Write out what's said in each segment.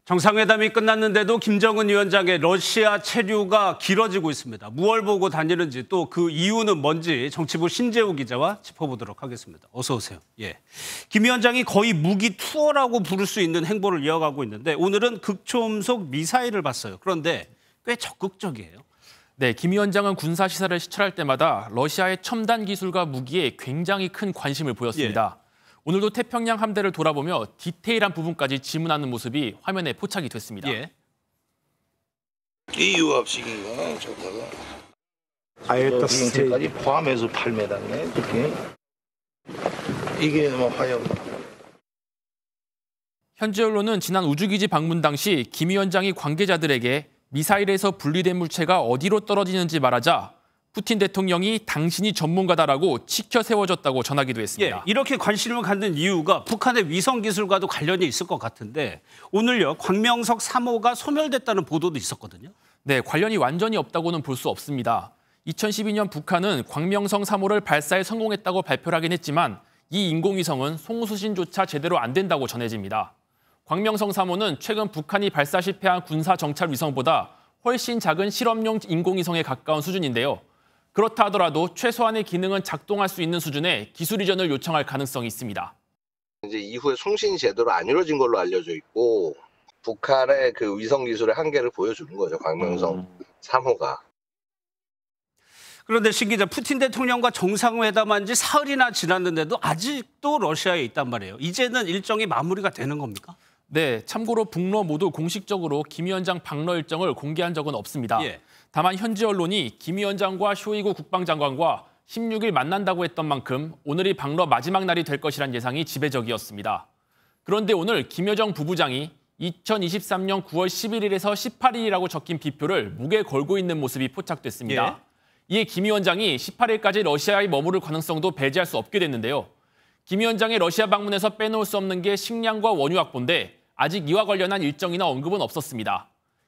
정상회담이 끝났는데도 김정은 위원장의 러시아 체류가 길어지고 있습니다. 무얼 보고 다니는지 또 그 이유는 뭔지 정치부 신재우 기자와 짚어보도록 하겠습니다. 어서 오세요. 예, 김 위원장이 거의 무기 투어라고 부를 수 있는 행보를 이어가고 있는데 오늘은 극초음속 미사일을 봤어요. 그런데 꽤 적극적이에요. 네, 김 위원장은 군사시설을 시찰할 때마다 러시아의 첨단 기술과 무기에 굉장히 큰 관심을 보였습니다. 예. 오늘도 태평양 함대를 돌아보며 디테일한 부분까지 질문하는 모습이 화면에 포착이 됐습니다. 예. 이 유압식인가 저다가 비행체까지 포함해서 8m네. 이렇게 이게 뭐 화염. 현지 언론은 지난 우주기지 방문 당시 김 위원장이 관계자들에게 미사일에서 분리된 물체가 어디로 떨어지는지 말하자 푸틴 대통령이 당신이 전문가다라고 치켜 세워졌다고 전하기도 했습니다. 예, 이렇게 관심을 갖는 이유가 북한의 위성 기술과도 관련이 있을 것 같은데 오늘요 광명석 3호가 소멸됐다는 보도도 있었거든요. 네, 관련이 완전히 없다고는 볼 수 없습니다. 2012년 북한은 광명성 3호를 발사에 성공했다고 발표를 하긴 했지만 이 인공위성은 송수신조차 제대로 안 된다고 전해집니다. 광명성 3호는 최근 북한이 발사 실패한 군사 정찰 위성보다 훨씬 작은 실험용 인공위성에 가까운 수준인데요. 그렇다 하더라도 최소한의 기능은 작동할 수 있는 수준의 기술 이전을 요청할 가능성이 있습니다. 이제 이후에 송신이 제대로 안 이루어진 걸로 알려져 있고 북한의 그 위성 기술의 한계를 보여주는 거죠. 광명성 3호가. 그런데 신 기자, 푸틴 대통령과 정상회담한 지 사흘이나 지났는데도 아직도 러시아에 있단 말이에요. 이제는 일정이 마무리가 되는 겁니까? 네, 참고로 북러 모두 공식적으로 김 위원장 방러 일정을 공개한 적은 없습니다. 예. 다만 현지 언론이 김 위원장과 쇼이구 국방장관과 16일 만난다고 했던 만큼 오늘이 방러 마지막 날이 될 것이란 예상이 지배적이었습니다. 그런데 오늘 김여정 부부장이 2023년 9월 11일에서 18일이라고 적힌 비표를 목에 걸고 있는 모습이 포착됐습니다. 예. 이에 김 위원장이 18일까지 러시아에 머무를 가능성도 배제할 수 없게 됐는데요. 김 위원장의 러시아 방문에서 빼놓을 수 없는 게 식량과 원유 확보인데 아직 이와 관련한 일정이나 언급은 없었습니다.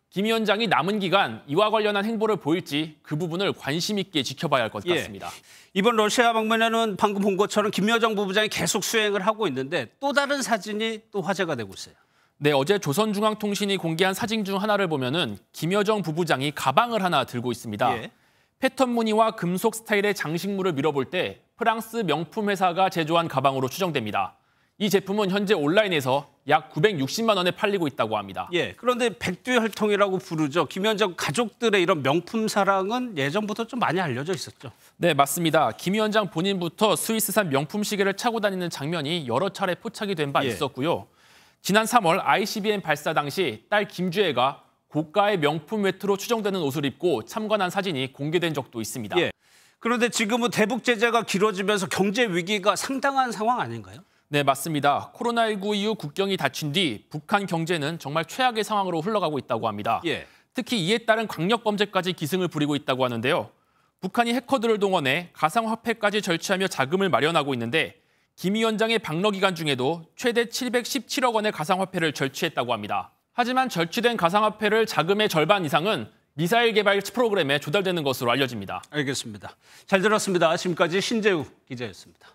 김 위원장이 남은 기간 이와 관련한 행보를 보일지 그 부분을 관심 있게 지켜봐야 할 것 같습니다. 이번 러시아 방문에는 방금 본 것처럼 김여정 부부장이 계속 수행을 하고 있는데 또 다른 사진이 또 화제가 되고 있어요. 네, 어제 조선중앙통신이 공개한 사진 중 하나를 보면은 김여정 부부장이 가방을 하나 들고 있습니다. 예. 패턴 무늬와 금속 스타일의 장식물을 밀어볼 때 프랑스 명품 회사가 제조한 가방으로 추정됩니다. 이 제품은 현재 온라인에서 약 960만 원에 팔리고 있다고 합니다. 예, 그런데 백두혈통이라고 부르죠. 김 위원장 가족들의 이런 명품 사랑은 예전부터 좀 많이 알려져 있었죠. 네, 맞습니다. 김 위원장 본인부터 스위스산 명품 시계를 차고 다니는 장면이 여러 차례 포착이 된 바 있었고요. 지난 3월 ICBM 발사 당시 딸 김주혜가 고가의 명품 외투로 추정되는 옷을 입고 참관한 사진이 공개된 적도 있습니다. 예. 그런데 지금은 대북 제재가 길어지면서 경제 위기가 상당한 상황 아닌가요? 네, 맞습니다. 코로나19 이후 국경이 닫힌 뒤 북한 경제는 정말 최악의 상황으로 흘러가고 있다고 합니다. 예. 특히 이에 따른 강력범죄까지 기승을 부리고 있다고 하는데요. 북한이 해커들을 동원해 가상화폐까지 절취하며 자금을 마련하고 있는데 김 위원장의 방러 기간 중에도 최대 717억 원의 가상화폐를 절취했다고 합니다. 하지만 절취된 가상화폐를 자금의 절반 이상은 미사일 개발 프로그램에 조달되는 것으로 알려집니다. 알겠습니다. 잘 들었습니다. 지금까지 신재우 기자였습니다.